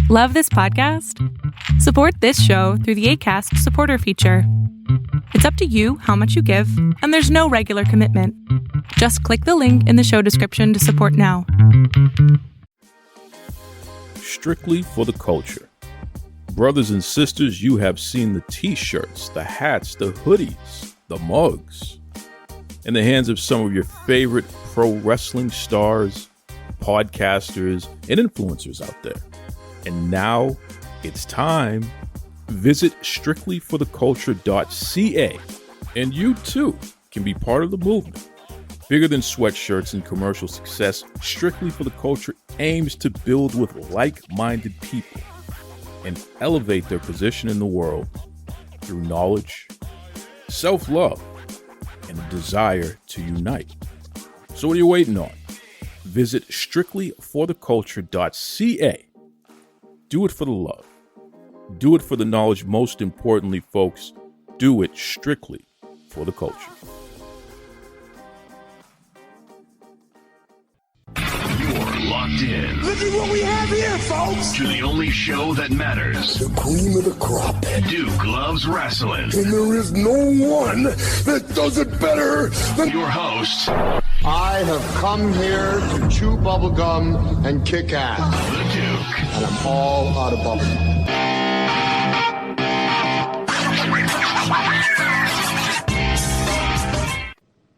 Love this podcast? Support this show through the Acast supporter feature. It's up to you how much you give, and there's no regular commitment. Just click the link in the show description to support now. Strictly for the culture. Brothers and sisters, you have seen the t-shirts, the hats, the hoodies, the mugs in the hands of some of your favorite pro wrestling stars, podcasters, and influencers out there. And now it's time. Visit strictlyfortheculture.ca and you too can be part of the movement. Bigger than sweatshirts and commercial success, Strictly for the Culture aims to build with like-minded people and elevate their position in the world through knowledge, self-love, and a desire to unite. So what are you waiting on? Visit strictlyfortheculture.ca. Do it for the love. Do it for the knowledge. Most importantly, folks, do it strictly for the culture. You're locked in. Look at what we have here, folks. To the only show that matters. The cream of the crop. Duke loves wrestling. And there is no one that does it better than your host. I have come here to chew bubblegum and kick ass. The Duke. And I'm all out of bubblegum.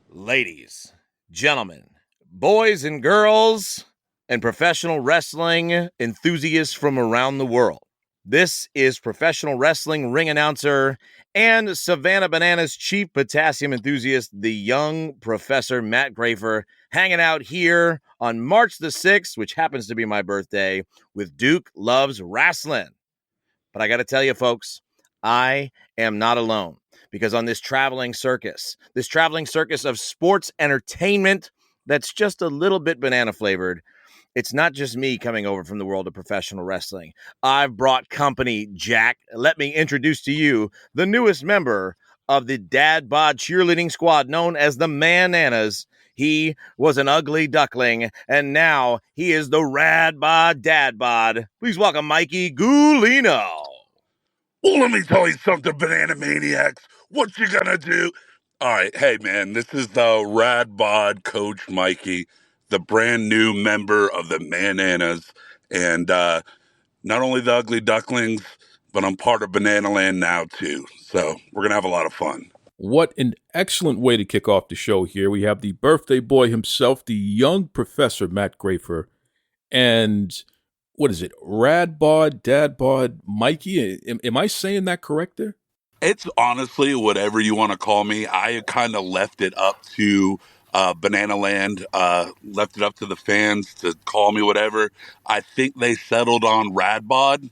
Ladies, gentlemen, boys and girls, and professional wrestling enthusiasts from around the world. This is professional wrestling ring announcer and Savannah Bananas chief potassium enthusiast, the young Professor Matt Grafer, hanging out here on March the 6th, which happens to be my birthday, with Duke Loves Rasslin. But I got to tell you, folks, I am not alone, because on this traveling circus of sports entertainment that's just a little bit banana flavored, it's not just me coming over from the world of professional wrestling. I've brought company, Jack. Let me introduce to you the newest member of the Dad Bod cheerleading squad known as the Bananas. He was an ugly duckling, and now he is the Rad Bod Dad Bod. Please welcome Mikey Gulino. Well, let me tell you something, Banana Maniacs. What you gonna do? All right, hey, man, this is the Rad Bod Coach Mikey, the brand new member of the Bananas, and not only the Ugly Ducklings, but I'm part of Banana Land now, too. So we're going to have a lot of fun. What an excellent way to kick off the show here. We have the birthday boy himself, the young Professor Matt Grafer, and what is it, Rad Bod, Dad Bod, Mikey? Am I saying that correct there? It's honestly whatever you want to call me. I kind of left it up to Banana Land, left it up to the fans to call me whatever. I think they settled on Rad Bod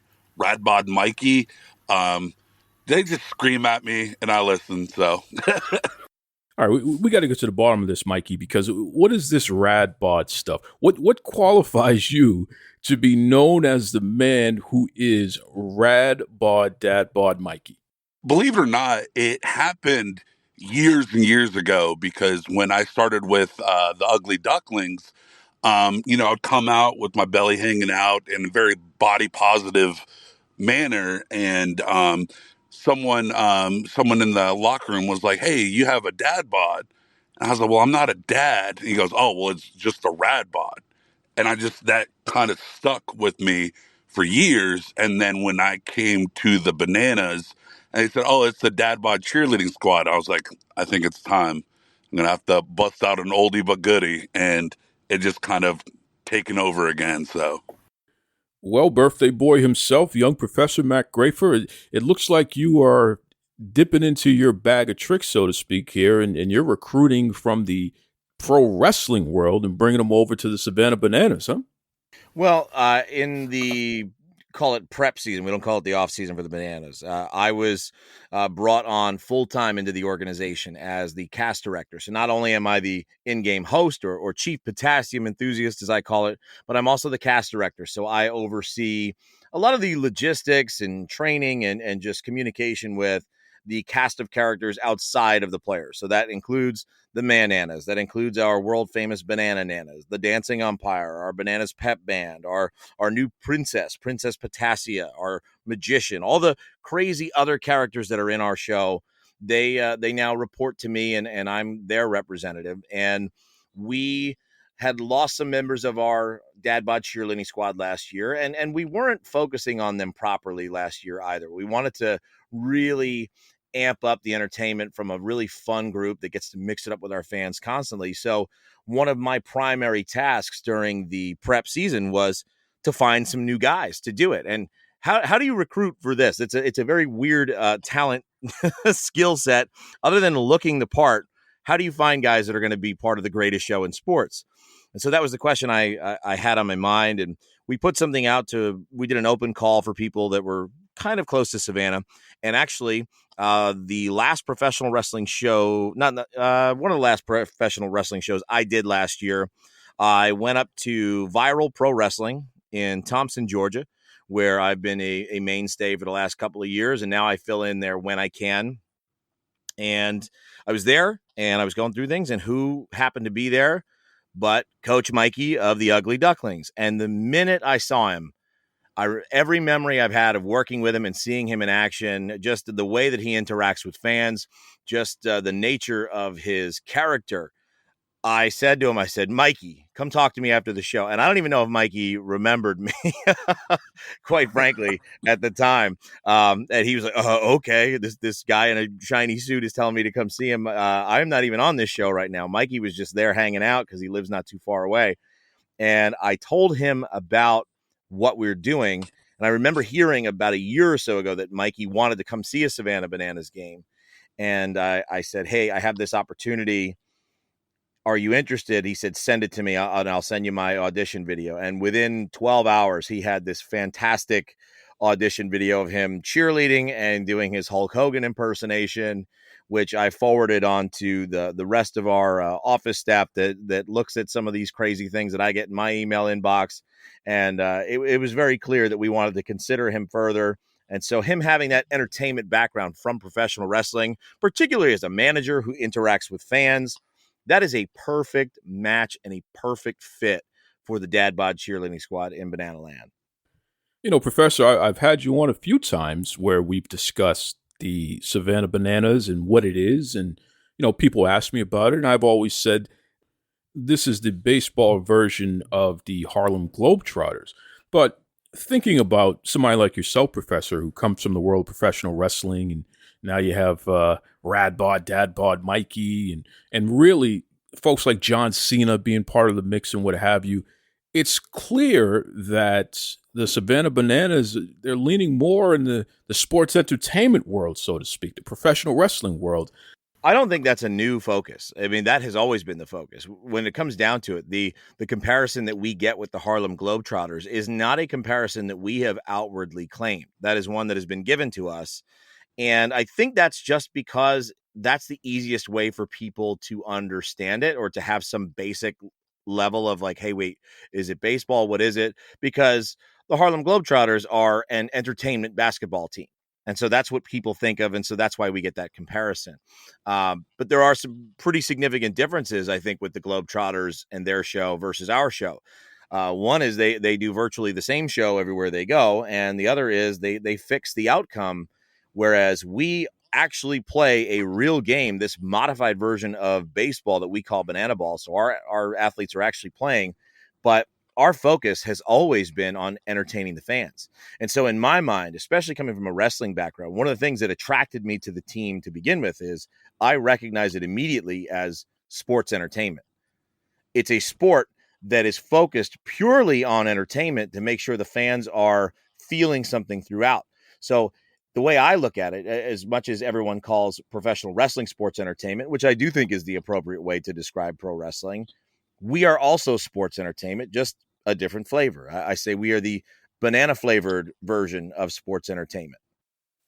Mikey. They just scream at me and I listen, so. All right, we got to get to the bottom of this, Mikey, because what is this Rad Bod stuff? What qualifies you to be known as the man who is Rad Bod, Dad Bod, Mikey? Believe it or not, it happened years and years ago, because when I started with the Ugly Ducklings, I'd come out with my belly hanging out in a very body positive manner, and someone in the locker room was like, "Hey, you have a dad bod," and I was like, "Well, I'm not a dad." And he goes, "Oh, well, it's just a rad bod," and that kind of stuck with me for years. And then when I came to the Bananas, and they said, "Oh, it's the Dad Bod cheerleading squad," I was like, I think it's time. I'm going to have to bust out an oldie but goodie. And it just kind of taken over again, so. Well, birthday boy himself, young Professor Matt Grafer, it looks like you are dipping into your bag of tricks, so to speak, here, and you're recruiting from the pro wrestling world and bringing them over to the Savannah Bananas, huh? Well, in the call it prep season, we don't call it the off season for the Bananas. I was brought on full-time into the organization as the cast director. So not only am I the in-game host or chief potassium enthusiast, as I call it, but I'm also the cast director. So I oversee a lot of the logistics and training and just communication with the cast of characters outside of the players. So that includes the Bananas, that includes our world famous Banana Nanas, the dancing umpire, our Bananas pep band, our new Princess Potassia, our magician, all the crazy other characters that are in our show. They now report to me, and I'm their representative. And we had lost some members of our dad bod cheerleading squad last year, and we weren't focusing on them properly last year either. We wanted to really amp up the entertainment from a really fun group that gets to mix it up with our fans constantly. So one of my primary tasks during the prep season was to find some new guys to do it. And how do you recruit for this? It's a very weird talent skill set. Other than looking the part, how do you find guys that are going to be part of the greatest show in sports? And so that was the question I had on my mind. And we put something out we did an open call for people that were kind of close to Savannah. And actually, the last professional wrestling show, one of the last professional wrestling shows I did last year, I went up to Viral Pro Wrestling in Thompson, Georgia, where I've been a mainstay for the last couple of years. And now I fill in there when I can. And I was there and I was going through things, and who happened to be there but Coach Mikey of the Ugly Ducklings. And the minute I saw him, every memory I've had of working with him and seeing him in action, just the way that he interacts with fans, just the nature of his character, I said to him, I said, Mikey, come talk to me after the show. And I don't even know if Mikey remembered me, quite frankly, at the time. And he was like, okay, this guy in a shiny suit is telling me to come see him. I'm not even on this show right now. Mikey was just there hanging out because he lives not too far away. And I told him about what we were doing. And I remember hearing about a year or so ago that Mikey wanted to come see a Savannah Bananas game. And I said, hey, I have this opportunity. Are you interested? He said, send it to me and I'll send you my audition video. And within 12 hours, he had this fantastic audition video of him cheerleading and doing his Hulk Hogan impersonation, which I forwarded on to the rest of our office staff that looks at some of these crazy things that I get in my email inbox. And it was very clear that we wanted to consider him further. And so him having that entertainment background from professional wrestling, particularly as a manager who interacts with fans, that is a perfect match and a perfect fit for the Dad Bod cheerleading squad in Banana Land. You know, Professor, I've had you on a few times where we've discussed the Savannah Bananas and what it is. And, you know, people ask me about it. And I've always said this is the baseball version of the Harlem Globetrotters. But thinking about somebody like yourself, Professor, who comes from the world of professional wrestling, and now you have Rad Bod, Dad Bod, Mikey, and really folks like John Cena being part of the mix and what have you. It's clear that the Savannah Bananas, they're leaning more in the sports entertainment world, so to speak, the professional wrestling world. I don't think that's a new focus. I mean, that has always been the focus. When it comes down to it, the comparison that we get with the Harlem Globetrotters is not a comparison that we have outwardly claimed. That is one that has been given to us. And I think that's just because that's the easiest way for people to understand it, or to have some basic level of like, hey, wait, is it baseball? What is it? Because the Harlem Globetrotters are an entertainment basketball team. And so that's what people think of. And so that's why we get that comparison. But there are some pretty significant differences, I think, with the Globetrotters and their show versus our show. One is they do virtually the same show everywhere they go. And the other is they fix the outcome, whereas we actually play a real game, this modified version of baseball that we call banana ball. So our athletes are actually playing, but our focus has always been on entertaining the fans. And so in my mind, especially coming from a wrestling background, one of the things that attracted me to the team to begin with is I recognize it immediately as sports entertainment. It's a sport that is focused purely on entertainment to make sure the fans are feeling something throughout. So the way I look at it, as much as everyone calls professional wrestling sports entertainment, which I do think is the appropriate way to describe pro wrestling, we are also sports entertainment, just a different flavor. I say we are the banana flavored version of sports entertainment.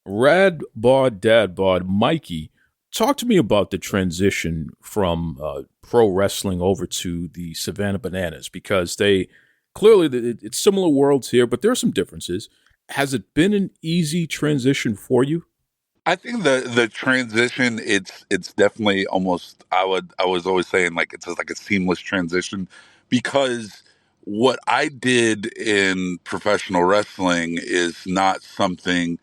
Rad Bod, Dad Bod, Mikey, talk to me about the transition from pro wrestling over to the Savannah Bananas, because they clearly, it's similar worlds here, but there are some differences. Has it been an easy transition for you? I think the transition, it's definitely almost, I was always saying, like, it's like a seamless transition, because what I did in professional wrestling is not something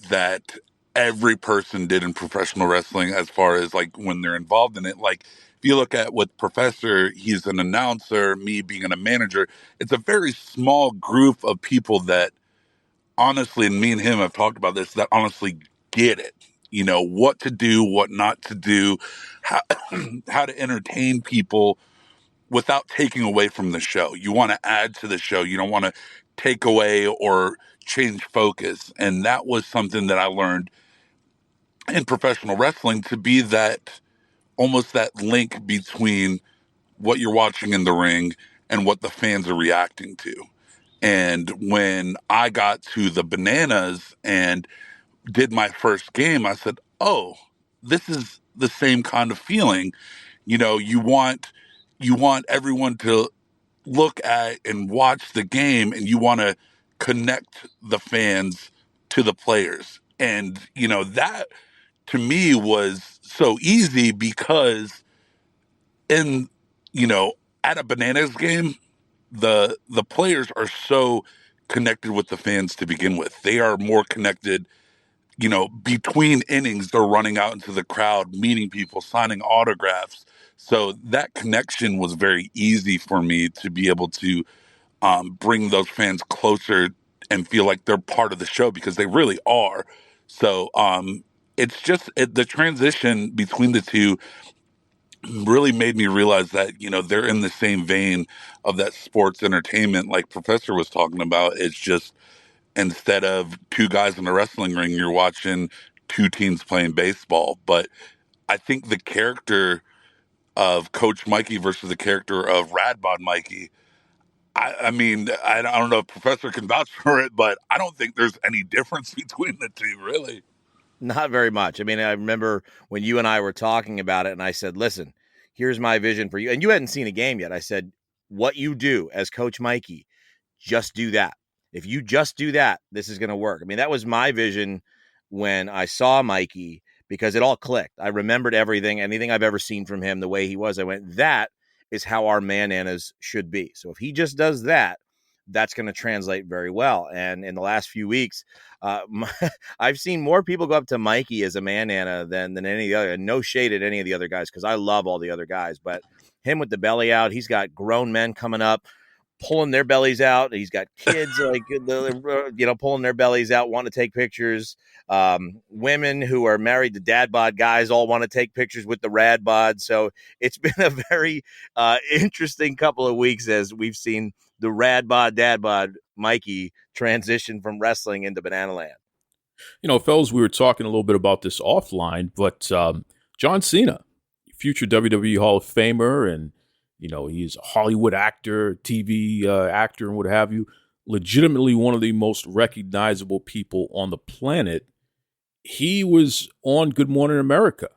that every person did in professional wrestling, as far as like when they're involved in it. Like, if you look at with Professor, he's an announcer, me being a manager, it's a very small group of people that honestly, and me and him have talked about this, that honestly get it. You know, what to do, what not to do, how, how to entertain people without taking away from the show. You want to add to the show. You don't want to take away or change focus. And that was something that I learned in professional wrestling, to be that, almost that link between what you're watching in the ring and what the fans are reacting to. And when I got to the Bananas and did my first game, I said, "Oh, this is the same kind of feeling." You know, you want everyone to look at and watch the game, and you want to connect the fans to the players. And you know, that to me was so easy, because in, you know, at a Bananas game, the players are so connected with the fans to begin with. They are more connected, you know, between innings. They're running out into the crowd, meeting people, signing autographs. So that connection was very easy for me to be able to bring those fans closer and feel like they're part of the show, because they really are. So it's just the transition between the two really made me realize that, you know, they're in the same vein of that sports entertainment, like Professor was talking about. It's just, instead of two guys in a wrestling ring, you're watching two teams playing baseball. But I think the character of Coach Mikey versus the character of Radbod Mikey, I mean, I don't know if Professor can vouch for it, but I don't think there's any difference between the two, really. Not very much. I mean, I remember when you and I were talking about it, and I said, listen, here's my vision for you. And you hadn't seen a game yet. I said, what you do as Coach Mikey, just do that. If you just do that, this is going to work. I mean, that was my vision when I saw Mikey, because it all clicked. I remembered everything, anything I've ever seen from him, the way he was. I went, that is how our Bananas should be. So if he just does that, that's going to translate very well. And in the last few weeks, I've seen more people go up to Mikey as a Banana than any of the other. And no shade at any of the other guys, because I love all the other guys. But him with the belly out, he's got grown men coming up, pulling their bellies out. He's got kids like, you know, pulling their bellies out, want to take pictures. Women who are married to dad bod guys all want to take pictures with the rad bod. So it's been a very interesting couple of weeks as we've seen the rad bod, dad bod Mikey transition from wrestling into Banana Land. You know, fellas, we were talking a little bit about this offline, but John Cena, future WWE Hall of Famer, and, you know, he's a Hollywood actor, TV actor, and what have you, legitimately one of the most recognizable people on the planet. He was on Good Morning America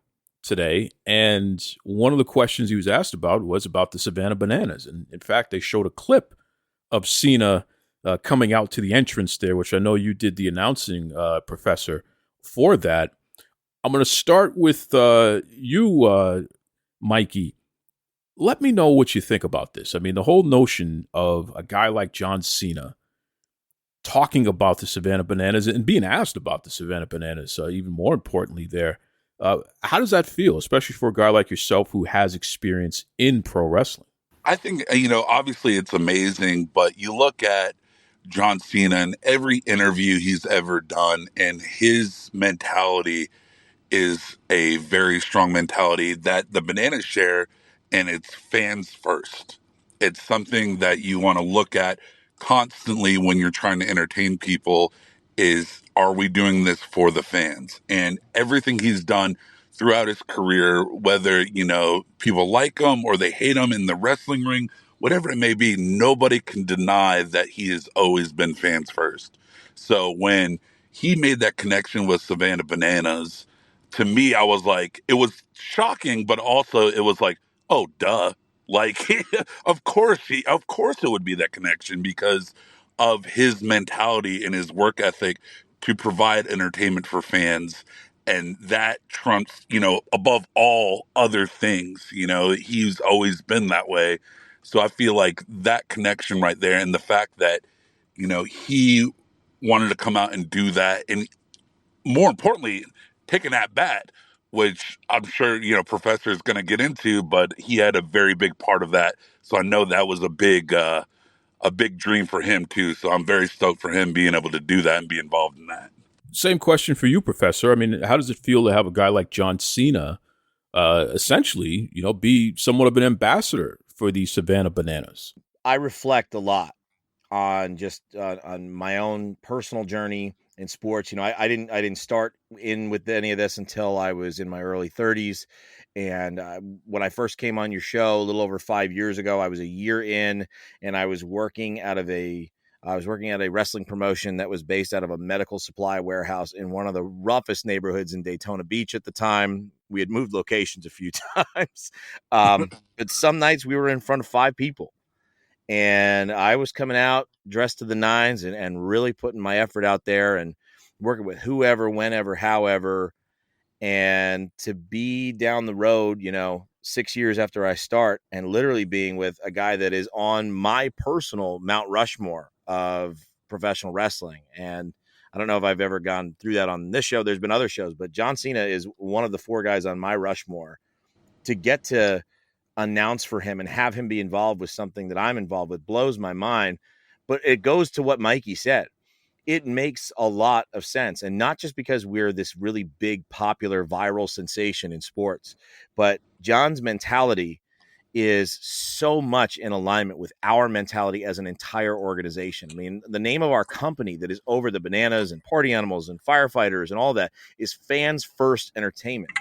today, and one of the questions he was asked about was about the Savannah Bananas. And in fact, they showed a clip of Cena coming out to the entrance there, which I know you did the announcing, Professor, for that. I'm going to start with you, Mikey. Let me know what you think about this. I mean, the whole notion of a guy like John Cena talking about the Savannah Bananas and being asked about the Savannah Bananas, even more importantly there. How does that feel, especially for a guy like yourself who has experience in pro wrestling? I think, you know, obviously it's amazing, but you look at John Cena and every interview he's ever done, and his mentality is a very strong mentality that the Bananas share, and it's fans first. It's something that you want to look at constantly when you're trying to entertain people is, are we doing this for the fans? And everything he's done throughout his career, whether, you know, people like him or they hate him in the wrestling ring, whatever it may be, nobody can deny that he has always been fans first. So when he made that connection with Savannah Bananas, to me, I was like, it was shocking, but also it was like, oh, duh. Like, of course it would be that connection, because of his mentality and his work ethic to provide entertainment for fans. And that trumps, above all other things. He's always been that way. So I feel like that connection right there, and the fact that, he wanted to come out and do that. And more importantly, taking at bat, which I'm sure, Professor is going to get into, but he had a very big part of that. So I know that was a big dream for him too. So I'm very stoked for him being able to do that and be involved in that. Same question for you, Professor. I mean, how does it feel to have a guy like John Cena, essentially, be somewhat of an ambassador for the Savannah Bananas? I reflect a lot on just on my own personal journey in sports. I didn't start in with any of this until I was in my early 30s. And when I first came on your show a little over 5 years ago, I was a year in, and I was working at a wrestling promotion that was based out of a medical supply warehouse in one of the roughest neighborhoods in Daytona Beach at the time. We had moved locations a few times. But some nights we were in front of 5 people. And I was coming out dressed to the nines and really putting my effort out there and working with whoever, whenever, however. And to be down the road, 6 years after I start, and literally being with a guy that is on my personal Mount Rushmore of professional wrestling. And I don't know if I've ever gone through that on this show. There's been other shows, but John Cena is one of the 4 guys on my Rushmore. To get to announce for him and have him be involved with something that I'm involved with blows my mind. But it goes to what Mikey said. It makes a lot of sense. And not just because we're this really big, popular, viral sensation in sports, but John's mentality is so much in alignment with our mentality as an entire organization. I mean, the name of our company that is over the bananas and party animals and firefighters and all that is Fans First Entertainment.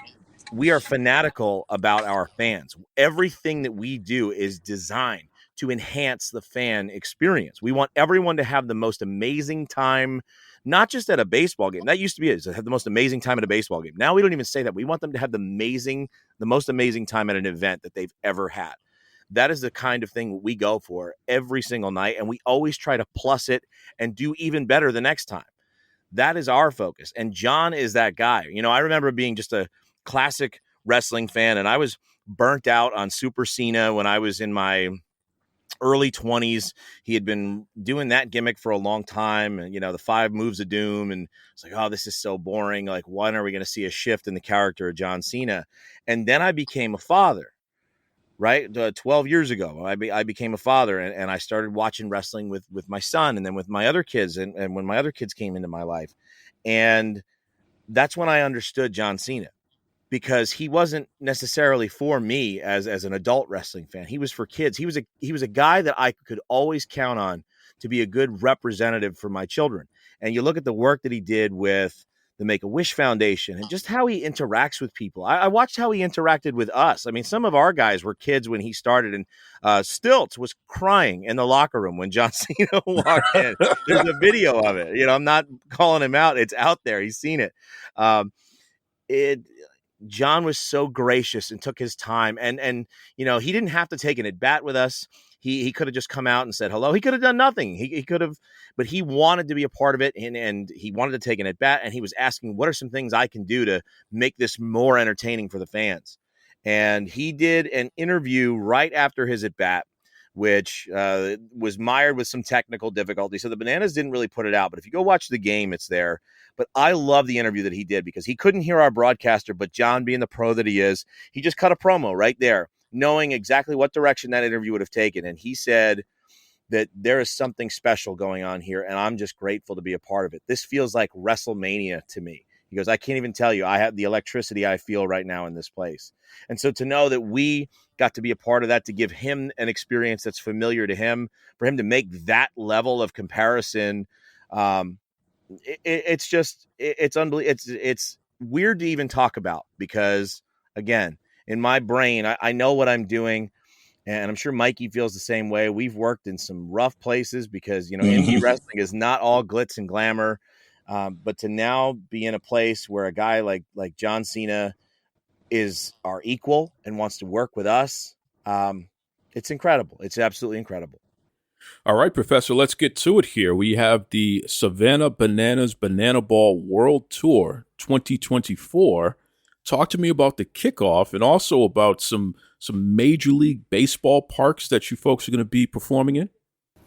We are fanatical about our fans. Everything that we do is designed to enhance the fan experience. We want everyone to have the most amazing time, not just at a baseball game. That used to be it, to have the most amazing time at a baseball game. Now we don't even say that. We want them to have the most amazing time at an event that they've ever had. That is the kind of thing we go for every single night, and we always try to plus it and do even better the next time. That is our focus. And John is that guy. I remember being just a classic wrestling fan, and I was burnt out on Super Cena when I was in my early 20s. He had been doing that gimmick for a long time, and the 5 moves of doom, and it's like, oh, this is so boring. Like, when are we going to see a shift in the character of John Cena? And then I became a father, right? 12 years ago, I became a father, and I started watching wrestling with my son, and then with my other kids, and when my other kids came into my life. And that's when I understood John Cena, because he wasn't necessarily for me as an adult wrestling fan. He was for kids. He was a guy that I could always count on to be a good representative for my children. And you look at the work that he did with the Make-A-Wish Foundation and just how he interacts with people. I watched how he interacted with us. I mean, some of our guys were kids when he started, and Stilts was crying in the locker room when John Cena walked in. There's a video of it. I'm not calling him out. It's out there. He's seen it. John was so gracious and took his time, and he didn't have to take an at bat with us. He could have just come out and said hello. He could have done nothing. He could have, but he wanted to be a part of it, and he wanted to take an at bat, and he was asking, what are some things I can do to make this more entertaining for the fans? And he did an interview right after his at bat, which was mired with some technical difficulty. So the Bananas didn't really put it out, but if you go watch the game, it's there. But I love the interview that he did, because he couldn't hear our broadcaster, but John, being the pro that he is, he just cut a promo right there, knowing exactly what direction that interview would have taken. And he said that there is something special going on here, and I'm just grateful to be a part of it. This feels like WrestleMania to me. He goes, I can't even tell you. I have the electricity I feel right now in this place. And so to know that we got to be a part of that, to give him an experience that's familiar to him, for him to make that level of comparison, it's unbelievable. It's weird to even talk about, because again, in my brain, I know what I'm doing, and I'm sure Mikey feels the same way. We've worked in some rough places, because indie wrestling is not all glitz and glamour. But to now be in a place where a guy like John Cena is our equal and wants to work with us, it's incredible. It's absolutely incredible. All right, Professor, let's get to it here. We have the Savannah Bananas Banana Ball World Tour 2024. Talk to me about the kickoff and also about some Major League Baseball parks that you folks are going to be performing in.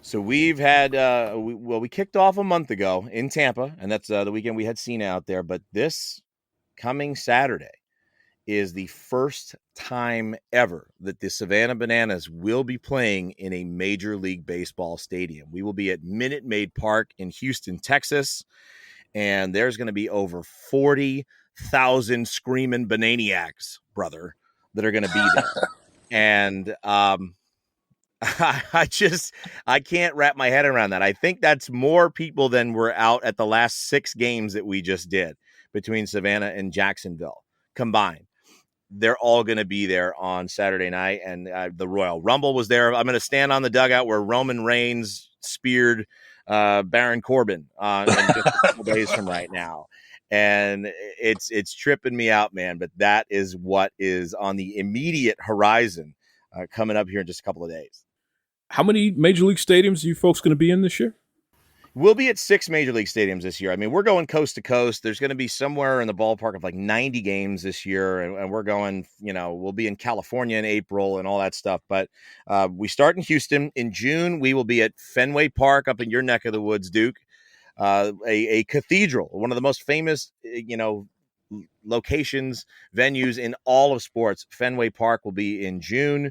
So we've had, we kicked off a month ago in Tampa, and that's the weekend we had Cena out there. But this coming Saturday is the first time ever that the Savannah Bananas will be playing in a Major League Baseball stadium. We will be at Minute Maid Park in Houston, Texas, and there's going to be over 40,000 screaming Bananiacs, brother, that are going to be there. And I can't wrap my head around that. I think that's more people than were out at the last 6 games that we just did between Savannah and Jacksonville combined. They're all going to be there on Saturday night, and the Royal Rumble was there. I'm going to stand on the dugout where Roman Reigns speared Baron Corbin in just a couple days from right now. And it's tripping me out, man. But that is what is on the immediate horizon coming up here in just a couple of days. How many Major League stadiums are you folks going to be in this year? We'll be at 6 Major League stadiums this year. I mean, we're going coast to coast. There's going to be somewhere in the ballpark of like 90 games this year. And we're going, we'll be in California in April and all that stuff. But we start in Houston. In June, we will be at Fenway Park up in your neck of the woods, Duke. A cathedral, one of the most famous, locations, venues in all of sports. Fenway Park will be in June.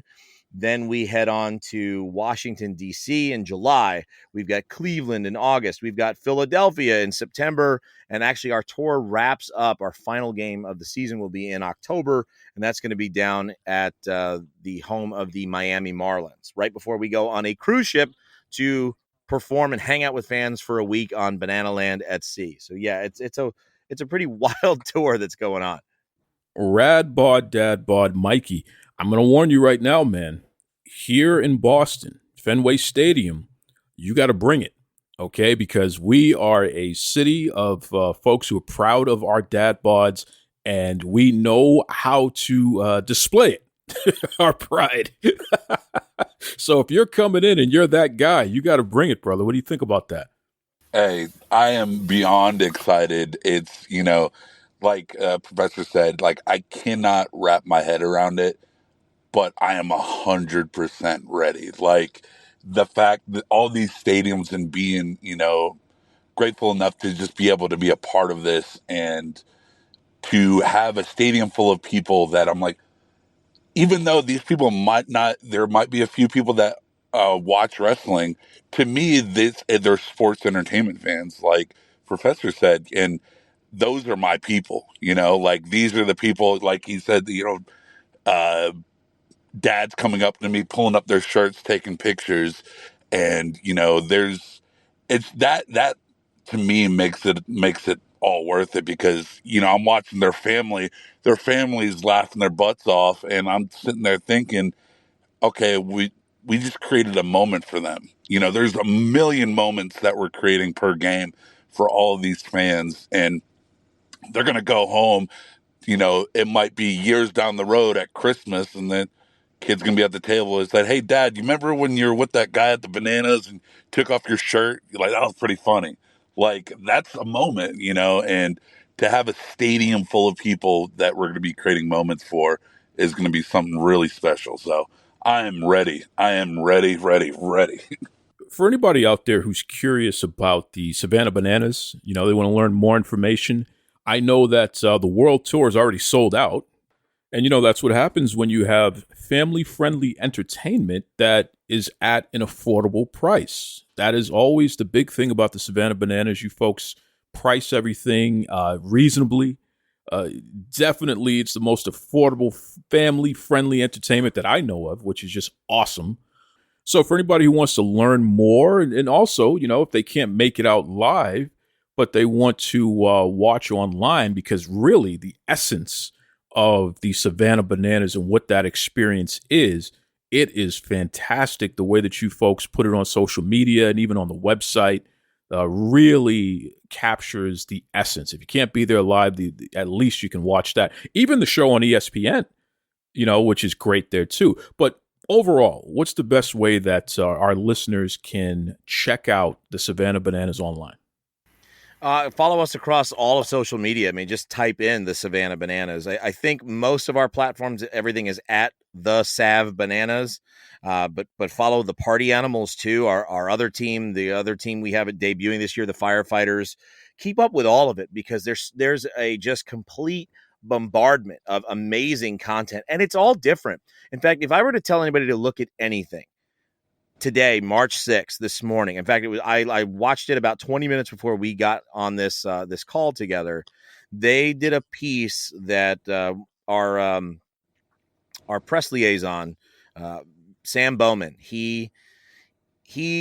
Then we head on to Washington, D.C. in July. We've got Cleveland in August. We've got Philadelphia in September. And actually, our tour wraps up. Our final game of the season will be in October. And that's going to be down at the home of the Miami Marlins, right before we go on a cruise ship to perform and hang out with fans for a week on Banana Land at sea. So, yeah, it's a pretty wild tour that's going on. Rad bod, dad bod, Mikey. I'm going to warn you right now, man. Here in Boston, Fenway Stadium, you got to bring it, okay? Because we are a city of folks who are proud of our dad bods, and we know how to display it, our pride. So if you're coming in and you're that guy, you got to bring it, brother. What do you think about that? Hey, I am beyond excited. It's, like Professor said, like I cannot wrap my head around it, but I am 100% ready. Like the fact that all these stadiums and being, grateful enough to just be able to be a part of this and to have a stadium full of people that I'm like, even though these people there might be a few people that watch wrestling. To me, they're sports entertainment fans, like Professor said, and those are my people. Like these are the people, like he said, dads coming up to me, pulling up their shirts, taking pictures, and it's that to me makes it all worth it because I'm watching their families laughing their butts off, and I'm sitting there thinking, okay, we just created a moment for them. There's a million moments that we're creating per game for all of these fans, and they're going to go home. It might be years down the road at Christmas, and then kid's going to be at the table and said, hey, Dad, you remember when you were with that guy at the Bananas and took off your shirt? You're like, that was pretty funny. Like, that's a moment, and to have a stadium full of people that we're going to be creating moments for is going to be something really special. So I am ready. I am ready. For anybody out there who's curious about the Savannah Bananas, they want to learn more information. I know that the World Tour is already sold out. And, that's what happens when you have family-friendly entertainment that is at an affordable price. That is always the big thing about the Savannah Bananas. You folks price everything reasonably. Definitely, it's the most affordable, family-friendly entertainment that I know of, which is just awesome. So for anybody who wants to learn more, and also, if they can't make it out live, but they want to watch online, because really the essence of the Savannah Bananas and what that experience is, it is fantastic. The way that you folks put it on social media and even on the website really captures the essence. If you can't be there live, at least you can watch that. Even the show on ESPN, which is great there too. But overall, what's the best way that our listeners can check out the Savannah Bananas online? Follow us across all of social media. I mean, just type in the Savannah Bananas. I think most of our platforms, everything is at the Sav Bananas. But follow the Party Animals too. Our other team, the other team we have it debuting this year, the Firefighters. Keep up with all of it because there's a just complete bombardment of amazing content, and it's all different. In fact, if I were to tell anybody to look at anything today, March 6th, this morning. In fact, it was I watched it about 20 minutes before we got on this this call together. They did a piece that our press liaison, Sam Bowman, he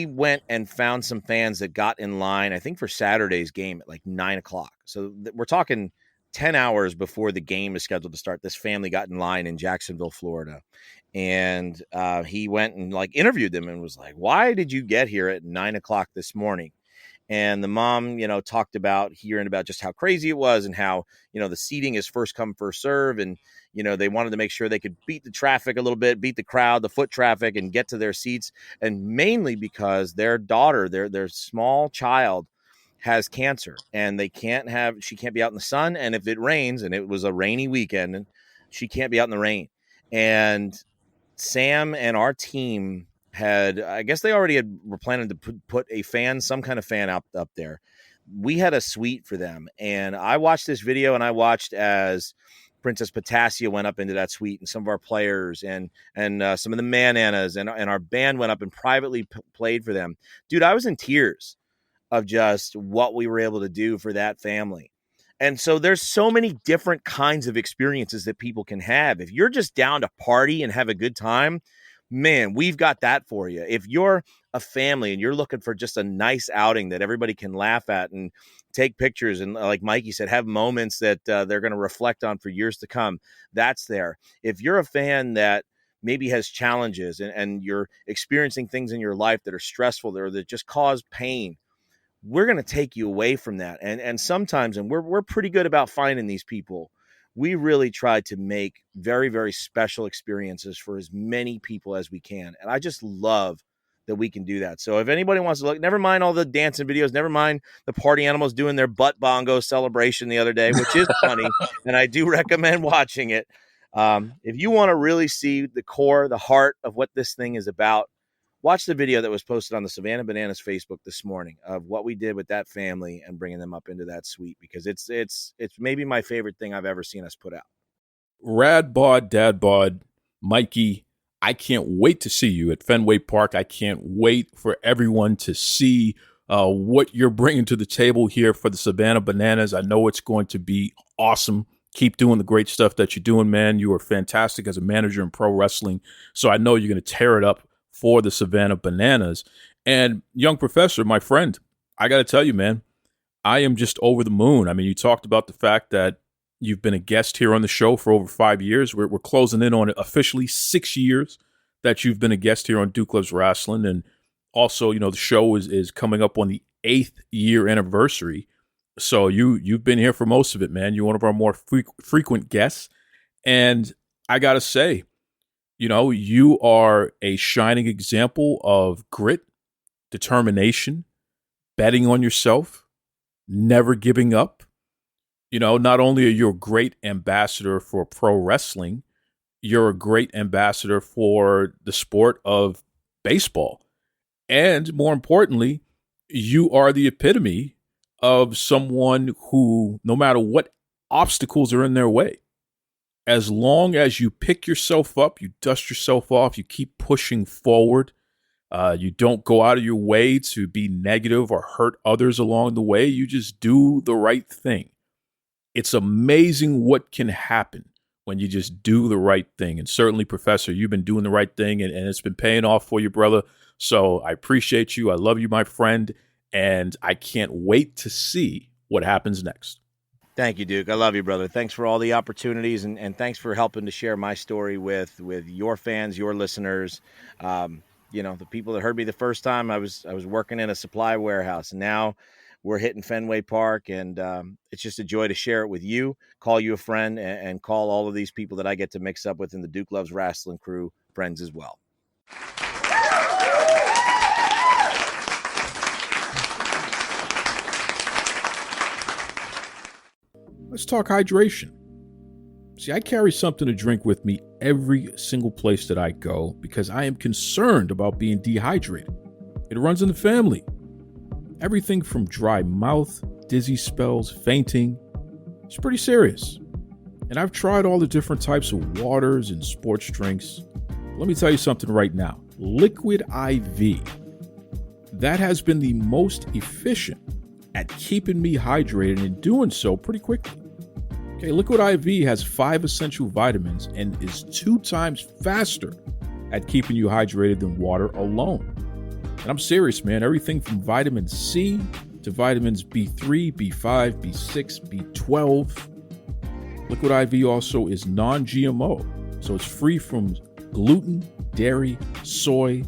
went and found some fans that got in line, I think, for Saturday's game at like 9:00. So we're talking 10 hours before the game is scheduled to start. This family got in line in Jacksonville, Florida. And he went and like interviewed them and was like, why did you get here at 9:00 this morning? And the mom, talked about hearing about just how crazy it was and how, the seating is first come, first serve. And, they wanted to make sure they could beat the traffic a little bit, beat the crowd, the foot traffic, and get to their seats. And mainly because their daughter, their small child, has cancer and she can't be out in the sun. And if it rains, and it was a rainy weekend, she can't be out in the rain. And Sam and our team I guess they already were planning to put some kind of fan up there. We had a suite for them. And I watched this video and I watched as Princess Potassia went up into that suite and some of our players and some of the Bananas and our band went up and privately played for them. Dude, I was in tears of just what we were able to do for that family. And so there's so many different kinds of experiences that people can have. If you're just down to party and have a good time, man, we've got that for you. If you're a family and you're looking for just a nice outing that everybody can laugh at and take pictures and, like Mikey said, have moments that they're going to reflect on for years to come, that's there. If you're a fan that maybe has challenges and you're experiencing things in your life that are stressful or that just cause pain, we're going to take you away from that. And sometimes, and we're pretty good about finding these people, we really try to make very, very special experiences for as many people as we can. And I just love that we can do that. So if anybody wants to look, never mind all the dancing videos, never mind the Party Animals doing their butt bongo celebration the other day, which is funny. And I do recommend watching it. If you want to really see the core, the heart of what this thing is about, watch the video that was posted on the Savannah Bananas Facebook this morning of what we did with that family and bringing them up into that suite, because it's maybe my favorite thing I've ever seen us put out. Rad bod, dad bod, Mikey, I can't wait to see you at Fenway Park. I can't wait for everyone to see what you're bringing to the table here for the Savannah Bananas. I know it's going to be awesome. Keep doing the great stuff that you're doing, man. You are fantastic as a manager in pro wrestling. So I know you're going to tear it up for the Savannah Bananas. And young professor, my friend, I got to tell you, man, I am just over the moon. I mean, you talked about the fact that you've been a guest here on the show for over 5 years. We're closing in on officially 6 years that you've been a guest here on Duke Loves Rasslin. And also, the show is coming up on the 8th year anniversary. So you've been here for most of it, man. You're one of our more frequent guests. And I got to say, you are a shining example of grit, determination, betting on yourself, never giving up. Not only are you a great ambassador for pro wrestling, you're a great ambassador for the sport of baseball. And more importantly, you are the epitome of someone who, no matter what obstacles are in their way, as long as you pick yourself up, you dust yourself off, you keep pushing forward, you don't go out of your way to be negative or hurt others along the way, you just do the right thing. It's amazing what can happen when you just do the right thing. And certainly, Professor, you've been doing the right thing, and it's been paying off for you, brother. So I appreciate you. I love you, my friend. And I can't wait to see what happens next. Thank you, Duke. I love you, brother. Thanks for all the opportunities, and thanks for helping to share my story with your fans, your listeners. The people that heard me the first time, I was working in a supply warehouse, and now we're hitting Fenway Park, and it's just a joy to share it with you, call you a friend, and call all of these people that I get to mix up with in the Duke Loves Rasslin crew friends as well. Let's talk hydration. See, I carry something to drink with me every single place that I go because I am concerned about being dehydrated. It runs in the family. Everything from dry mouth, dizzy spells, fainting. It's pretty serious. And I've tried all the different types of waters and sports drinks. Let me tell you something right now. Liquid IV. That has been the most efficient at keeping me hydrated and doing so pretty quickly. Okay, Liquid IV has 5 essential vitamins and is 2 times faster at keeping you hydrated than water alone. And I'm serious, man. Everything from vitamin C to vitamins B3, B5, B6, B12. Liquid IV also is non-GMO, so it's free from gluten, dairy, soy.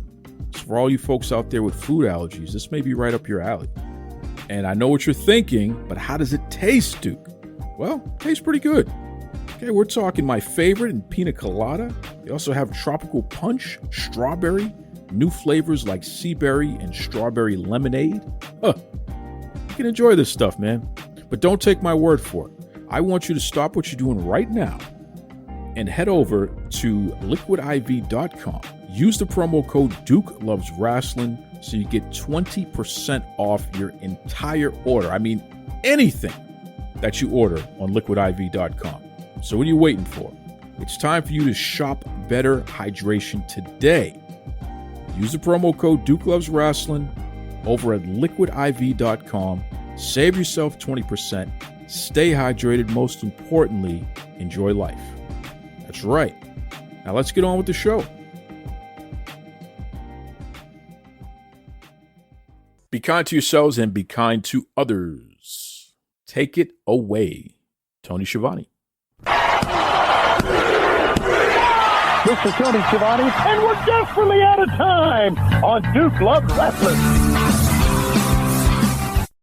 So for all you folks out there with food allergies, this may be right up your alley. And I know what you're thinking, but how does it taste, Duke? Well, it tastes pretty good. Okay, we're talking my favorite in pina colada. They also have tropical punch, strawberry, new flavors like sea berry and strawberry lemonade. You can enjoy this stuff, man. But don't take my word for it. I want you to stop what you're doing right now and head over to liquidiv.com. Use the promo code Duke Loves Rasslin so you get 20% off your entire order. I mean, anything that you order on liquidiv.com. So what are you waiting for? It's time for you to shop better hydration today. Use the promo code Duke Loves Rasslin over at liquidiv.com. Save yourself 20%. Stay hydrated. Most importantly, enjoy life. That's right. Now let's get on with the show. Be kind to yourselves and be kind to others. Take it away, Tony Schiavone. This is Tony Schiavone, and we're desperately out of time on Duke Loves Wrestling.